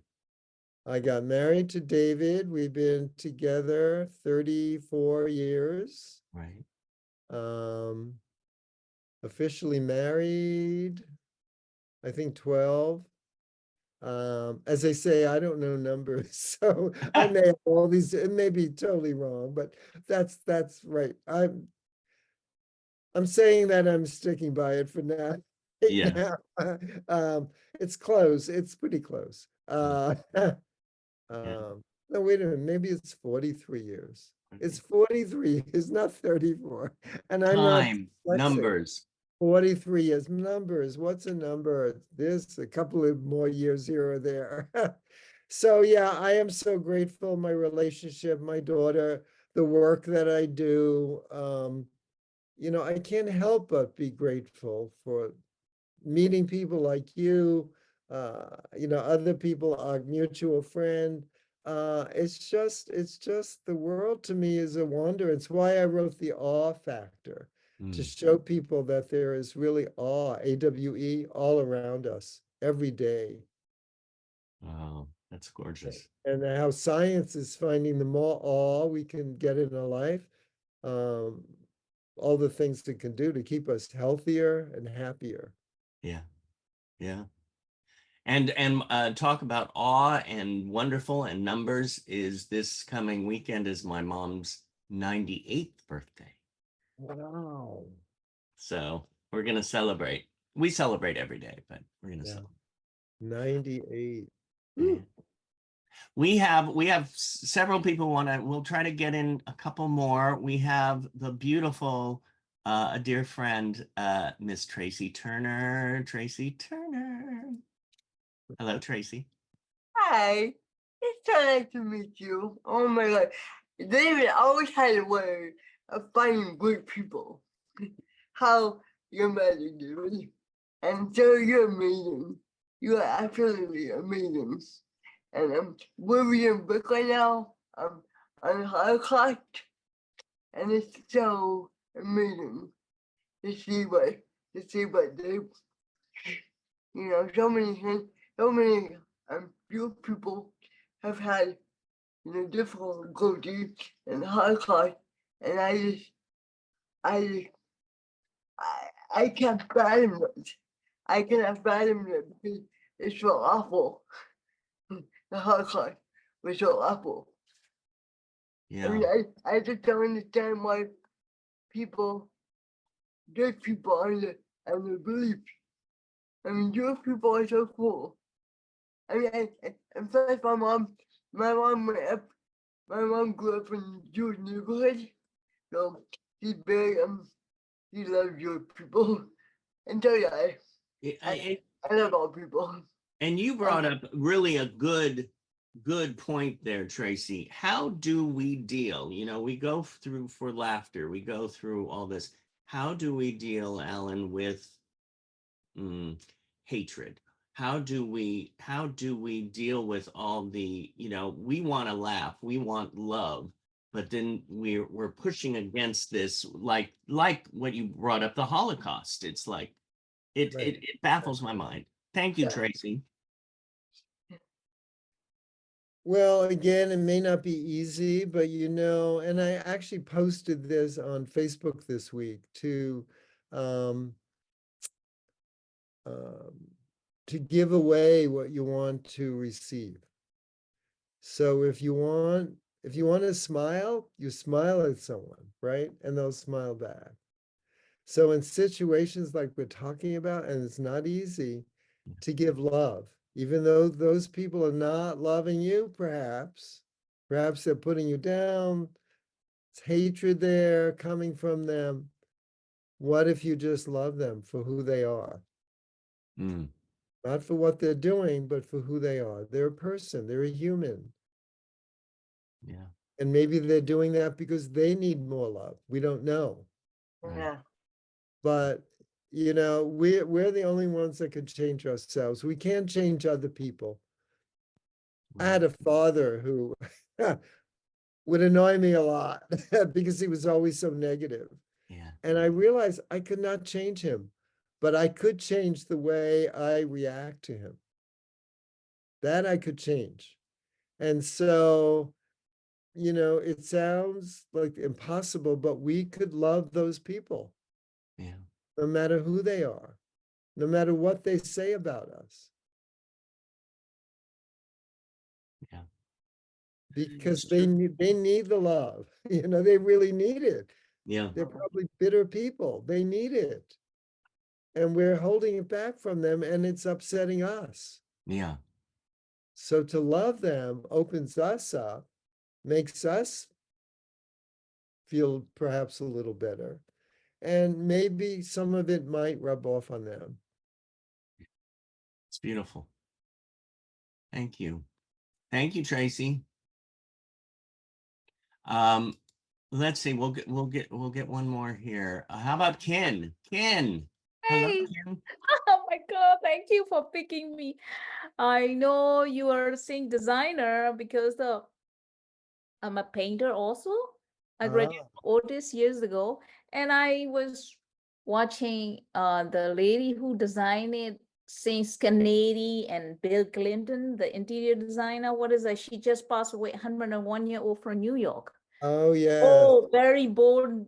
I got married to David. We've been together 34 years. Right. Um, Officially married, I think 12. As I say, I don't know numbers, so I may have all these, it may be totally wrong, but that's right. I'm saying that I'm sticking by it for now. Right Yes. now. It's close. It's pretty close. Yeah. No, wait a minute, maybe it's 43 years. It's Okay. 43 years, not 34. And I'm not Time, dyslexic. numbers. 43 years, numbers. What's a number? This, a couple of more years here or there. So yeah, I am so grateful, my relationship, my daughter, the work that I do. I can't help but be grateful for meeting people like you, other people, our mutual friend. It's just the world to me is a wonder. It's why I wrote the awe factor to Mm. show people that there is really awe, AWE, all around us every day. Oh, that's gorgeous. And how science is finding the more awe we can get in our life, um, all the things it can do to keep us healthier and happier. Yeah. Yeah. And talk about awe and wonderful and numbers is this coming weekend is my mom's 98th birthday. Wow. So we're gonna celebrate. We celebrate every day, but we're gonna Yeah. celebrate. 98. Yeah. Woo. We have several people we'll try to get in a couple more. We have the beautiful a dear friend, Miss Tracy Turner. Tracy Turner. Hello, Tracy. Hi, it's so nice to meet you. Oh my god. David always had a way of finding good people. How your mother, David? And so you're amazing. You are absolutely amazing. And I'm reading a book right now on Holocaust, and it's so amazing to see what they, so many few people have had difficulty in the Holocaust, and I just I can't fathom it. I cannot fathom it because it's so awful. The Holocaust was so awful. I mean, Yeah. I just don't understand why people, Jewish people, and the belief. I mean, Jewish people are so cool. I mean, in fact, my mom went up, my mom grew up in a Jewish neighborhood, so she's very she loves Jewish people, and so yeah, I- I, I- I love all people. And you brought up really a good point there, Tracy. How do we deal? We go through for laughter, we go through all this. How do we deal, Alan, with hatred? How do we deal with all the, we want to laugh, we want love, but then we're pushing against this, like what you brought up, the Holocaust. It's like it Right. it, it baffles my mind. Thank you, Yeah. Tracy. Well, again, it may not be easy, but and I actually posted this on Facebook this week um, um, to give away what you want to receive. So if you want to smile, you smile at someone, right? And they'll smile back. So in situations like we're talking about, and it's not easy to give love, even though those people are not loving you, perhaps they're putting you down, it's hatred there coming from them. What if you just love them for who they are? Mm, Not for what they're doing, but for who they are. They're a person, they're a human. yeah, And maybe they're doing that because they need more love. We don't know. right, Yeah. But we're the only ones that can change ourselves. We can't change other people. I right. had a father who would annoy me a lot because he was always so negative. Yeah, And I realized I could not change him, but I could change the way I react to him. That I could change. And so, it sounds like impossible, but we could love those people, yeah, no matter who they are, no matter what they say about us, yeah. because It's they true. need the love. They really need it. Yeah, They're probably bitter people. They need it. And we're holding it back from them, and it's upsetting us. yeah, So to love them opens us up, makes us feel perhaps a little better. And maybe some of it might rub off on them. it's beautiful. Thank you. Thank you, Tracy. Um, let's see. We'll get one more here. How about Ken? Ken. Hello, Hey, Ken. oh my God, thank you for picking me. I know you are saying designer because I'm a painter also. I graduated Ah, all this years ago, and I was watching the lady who designed it, Saint Kennedy and Bill Clinton, the interior designer. What is that? She just passed away, 101-year-old from New York. oh, yes, Oh, very bold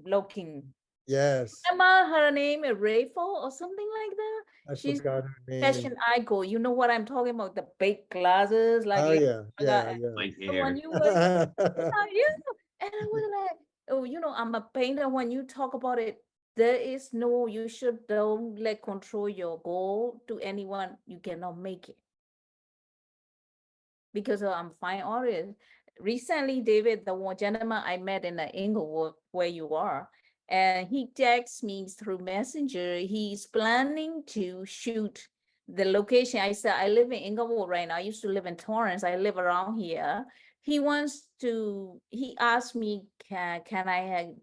looking. yes. Emma, her name is Rayful or something like that. I She's forgot her name. fashion icon. You know what I'm talking about? The big glasses, like Oh, yeah, Gaga. yeah, yeah. White And when hair. you were, yeah, and I was like, oh, I'm a painter. When you talk about it, there is no, you should don't let control your goal to anyone. You cannot make it because I'm fine artist. Recently, David, the one gentleman I met in the Inglewood where you are, and he texts me through Messenger. He's planning to shoot the location. I said, I live in Inglewood right now. I used to live in Torrance. I live around here. He asked me,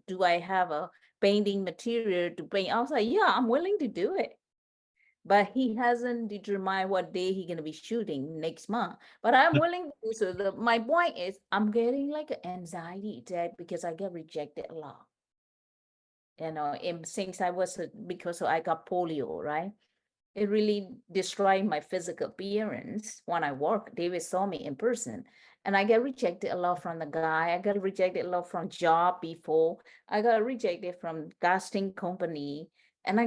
do I have a painting material to paint? I was like, yeah, I'm willing to do it. but he hasn't determined what day he's gonna be shooting next month. But I'm willing to do so. My point is, I'm getting like an anxiety attack because I get rejected a lot. Since I was because I got polio, right? It really destroyed my physical appearance when I work. David saw me in person, and I get rejected a lot from the guy. I got rejected a lot from job before. I got rejected from casting company, and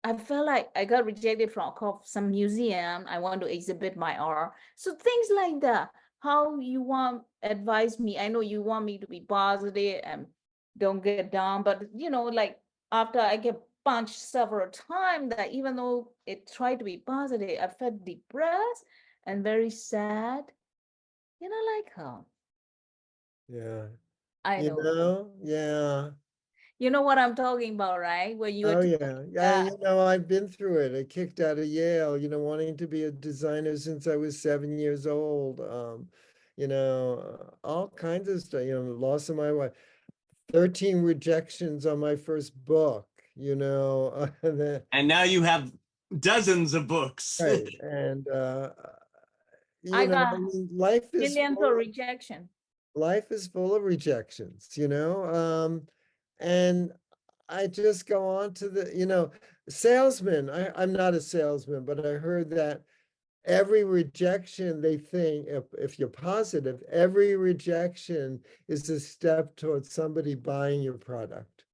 I felt like I got rejected from some museum. I want to exhibit my art. So things like that. How you want advise me? I know you want me to be positive and don't get down, but like after I get punched several times, that even though it tried to be positive, I felt depressed and very sad. Like Yeah. I You know. know, yeah. You know what I'm talking about, right? When you were Oh, talking yeah. Yeah, that. you know, I've been through it. I kicked out of Yale, wanting to be a designer since I was 7 years old. All kinds of stuff, loss of my wife, 13 rejections on my first book, and then, And now you have dozens of books. right. And, I I got mean, millions of rejection. life is full of rejections, and I just go on to salesman. I'm not a salesman, but I heard that every rejection, they think, if you're positive, every rejection is a step towards somebody buying your product.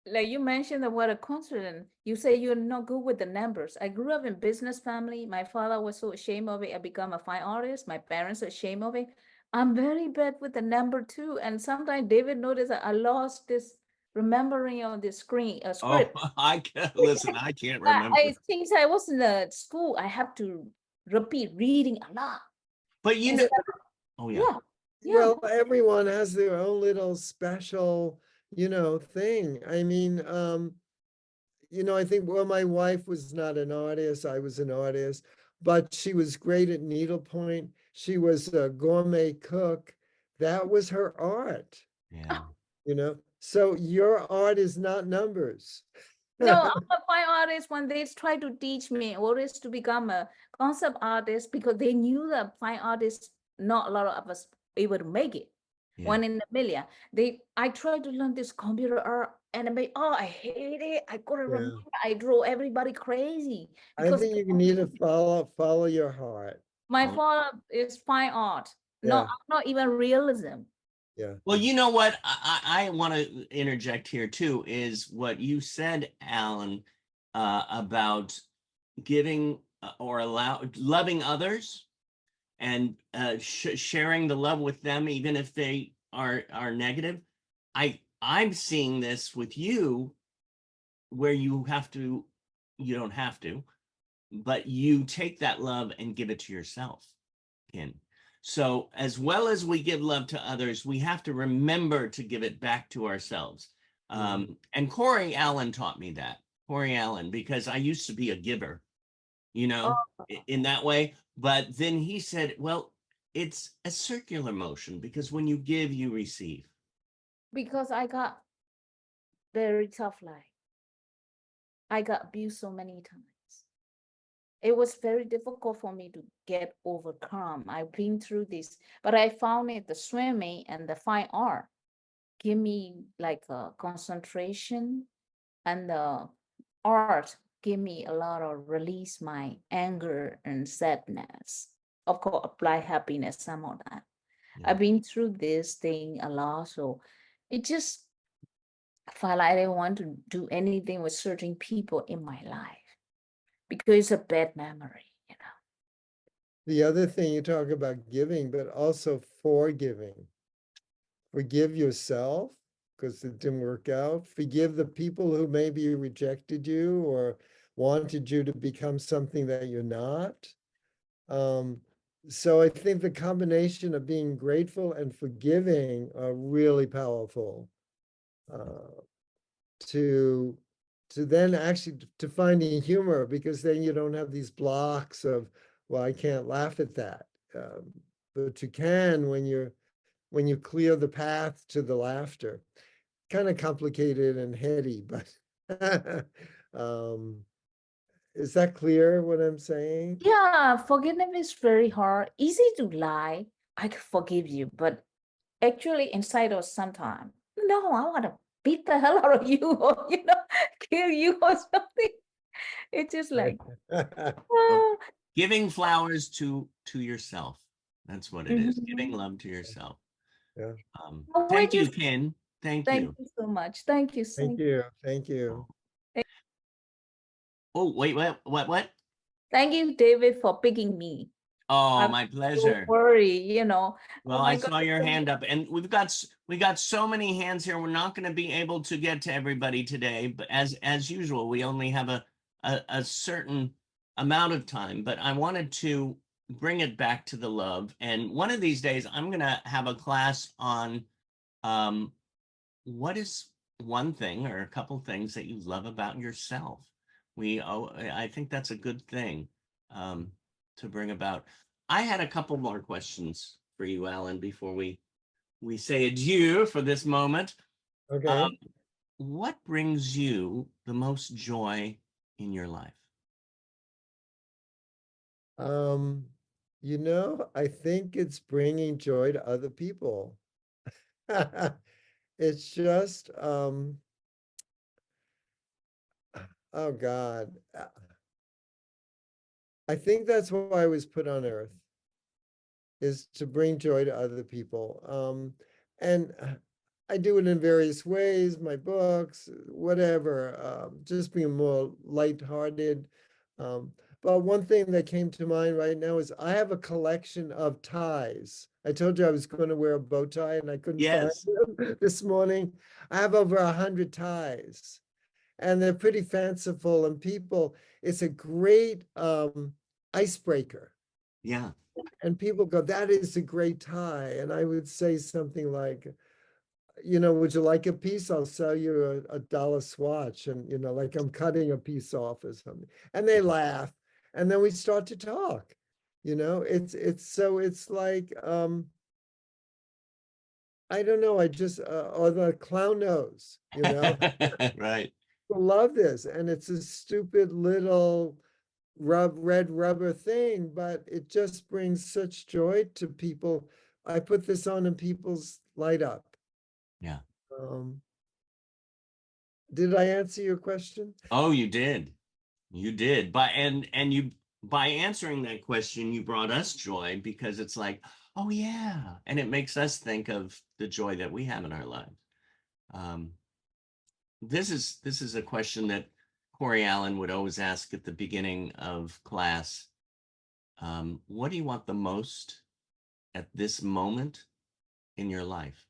Like you mentioned the word confident, you say you're not good with the numbers. I grew up in business family. My father was so ashamed of it. I become a fine artist. My parents are ashamed of it. I'm very bad with the number too. And sometimes David noticed that I lost this remembering on the screen, a Oh, script. I can't listen. I can't I remember. since I was in the school, I have to repeat reading a lot. But you know, Instead, oh yeah. yeah, yeah. Well, everyone has their own little special, thing. I mean, I think, well, my wife was not an artist. I was an artist, but she was great at needlepoint. She was a gourmet cook. That was her art, Yeah. So your art is not numbers. No, I'm a fine artist. When they try to teach me always to become a concept artist, because they knew that fine artists, not a lot of us able to make it. Yeah. One in a million. I tried to learn this computer art anime. Oh, I hate it. I couldn't Yeah. remember. I drove everybody crazy I because think you need to follow your heart. my Oh, father is fine art. Yeah, Not even realism. yeah. well, you know what? I want to interject here too, is what you said, Alan, about giving or loving others and sharing the love with them, even if they are negative. I'm seeing this with you, where you don't have to, but you take that love and give it to yourself. Ken. So as well as we give love to others, we have to remember to give it back to ourselves. And Corey Allen taught me that. Corey Allen, because I used to be a giver, Oh, in that way. But then he said, well, it's a circular motion, because when you give, you receive. because I got very tough life. I got abused so many times. It was very difficult for me to get overcome. I've been through this, but I found it the swimming and the fine art give me like a concentration, and the art give me a lot of release my anger and sadness. Of course, apply happiness, some of that. Yeah. I've been through this thing a lot, so it just felt like I didn't want to do anything with certain people in my life because it's a bad memory. The other thing, you talk about giving, but also forgiving. Forgive yourself because it didn't work out. Forgive the people who maybe rejected you or wanted you to become something that you're not. So I think the combination of being grateful and forgiving are really powerful. To then actually to finding humor, because then you don't have these blocks of, well, I can't laugh at that. But you can when you clear the path to the laughter. Kind of complicated and heady, but Is that clear what I'm saying? Yeah, forgiveness is very hard. Easy to lie. I can forgive you, but actually inside of sometime, no, I want to beat the hell out of you or kill you or something. It's just like, So oh, giving flowers to yourself. That's what it is. Giving mhm. love to yourself. Yeah. Oh, we're Thank you, just Ken. Thank thank you. you so much. Thank you Thank so you. Thank you. Oh, wait, what? thank you, David, for picking me. Oh, I'm my so pleasure. worried. Oh Well, I my God. saw your hand up, and we got so many hands here. We're not going to be able to get to everybody today, but as usual, we only have a certain amount of time. But I wanted to bring it back to the love. And one of these days, I'm going to have a class on um, what is one thing or a couple things that you love about yourself. I think that's a good thing um, to bring about. I had a couple more questions for you, Alan, before we say adieu for this moment. Um, Okay. what brings you the most joy in your life? Um, I think it's bringing joy to other people. It's just, oh God, I think that's why I was put on earth, is to bring joy to other people. And I do it in various ways, my books, whatever, just being more lighthearted. Um, but one thing that came to mind right now is I have a collection of ties. I told you I was going to wear a bow tie and I couldn't find Yes. them this morning. I have over 100 ties and they're pretty fanciful and it's a great icebreaker. Yeah. And people go, that is a great tie. And I would say something like, would you like a piece? I'll sell you a dollar swatch. And, like I'm cutting a piece off or something. And they laugh. And then we start to talk. It's like, I don't know, or the clown nose, Right. people love this. And it's a stupid little red rubber thing, but it just brings such joy to people. I put this on and people's light up. Yeah. Um, did I answer your question? Oh, you did. You did. By answering that question, you brought us joy because it's like, oh yeah. And it makes us think of the joy that we have in our lives. Um, this is a question that Corey Allen would always ask at the beginning of class. What do you want the most at this moment in your life?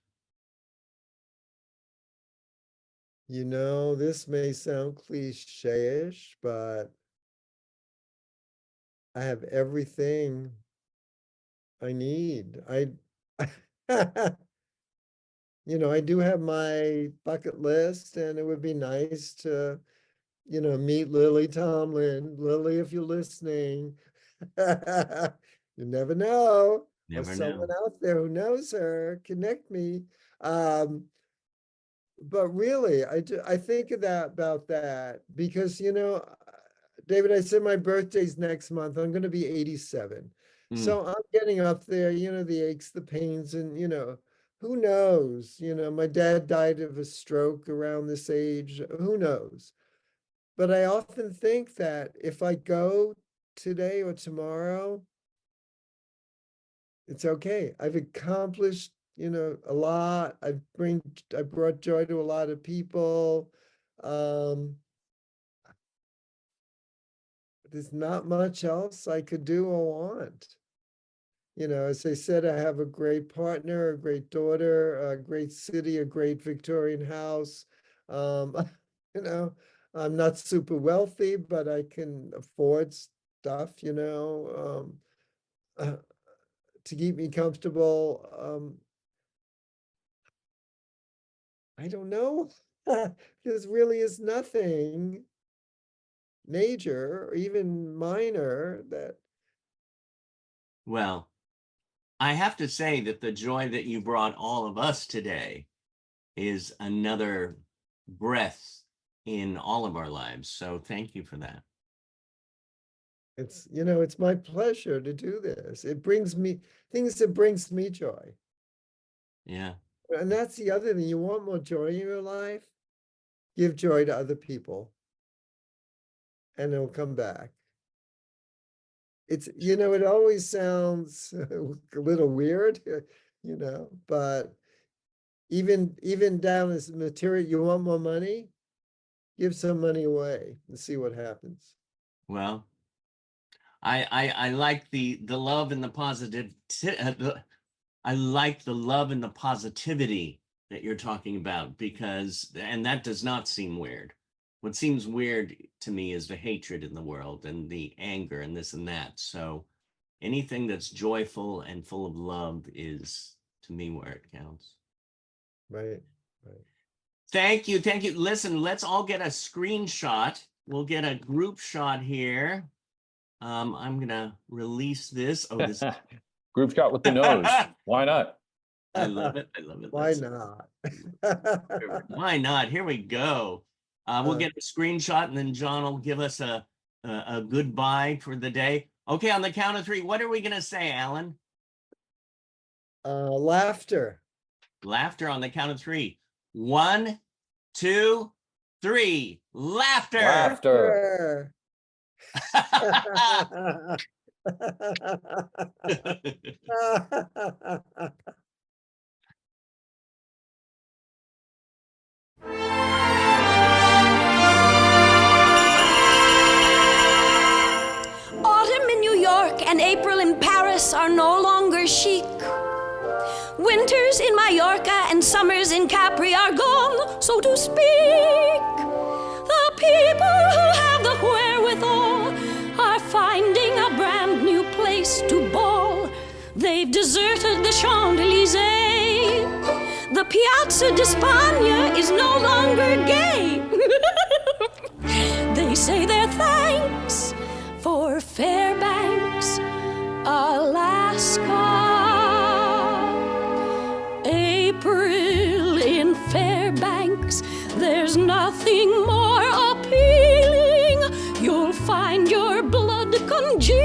This may sound cliche-ish, but I have everything I need. I do have my bucket list, and it would be nice to, meet Lily Tomlin. Lily, if you're listening, you never know. Or Never someone know. out there who knows her, connect me. Um, but really, I think of that about that because, David, I said my birthday's next month. I'm going to be 87. Mm, So I'm getting up there, the aches, the pains, and, who knows? My dad died of a stroke around this age. Who knows? But I often think that if I go today or tomorrow, it's okay. I've accomplished, a lot. I brought joy to a lot of people. Um, there's not much else I could do or want. As I said, I have a great partner, a great daughter, a great city, a great Victorian house. Um, you know, I'm not super wealthy, but I can afford stuff, to keep me comfortable. I don't know. There really is nothing major or even minor that well, I have to say that the joy that you brought all of us today is another breath in all of our lives. So thank you for that. It's, it's my pleasure to do this. It brings me things that brings me joy. Yeah. And that's the other thing. You want more joy in your life? Give joy to other people. And it'll come back. It's, it always sounds a little weird, but even down as material, you want more money? Give some money away and see what happens. Well, I like the love and the positive. I like the love and the positivity that you're talking about, because, and that does not seem weird. What seems weird to me is the hatred in the world and the anger and this and that. So anything that's joyful and full of love is, to me, where it counts. Right. Thank you. Thank you. Listen, let's all get a screenshot. We'll get a group shot here. I'm going to release this. Oh, this. Group shot with the nose. Why not? I love it. I love it. Why That's- not? Why not? Here we go. We'll get a screenshot, and then John will give us a goodbye for the day. Okay, on the count of three, what are we going to say, Alan? Laughter. Laughter on the count of three. 1, 2, 3. Laughter. Laughter. Autumn in New York and April in Paris are no longer chic. Winters in Mallorca and summers in Capri are gone, so to speak. The people who have the wherewithal are finding a brand new place to ball. They've deserted the Champs-Élysées. The Piazza di Spagna is no longer gay. They say their thanks for Fairbanks, Alaska. April in Fairbanks, there's nothing more appealing. You'll find your blood congealing.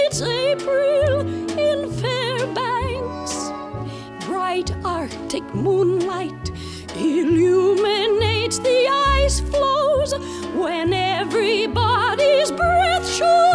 It's April in Fairbanks. Bright Arctic moonlight illuminates the ice floes when everybody's breath shows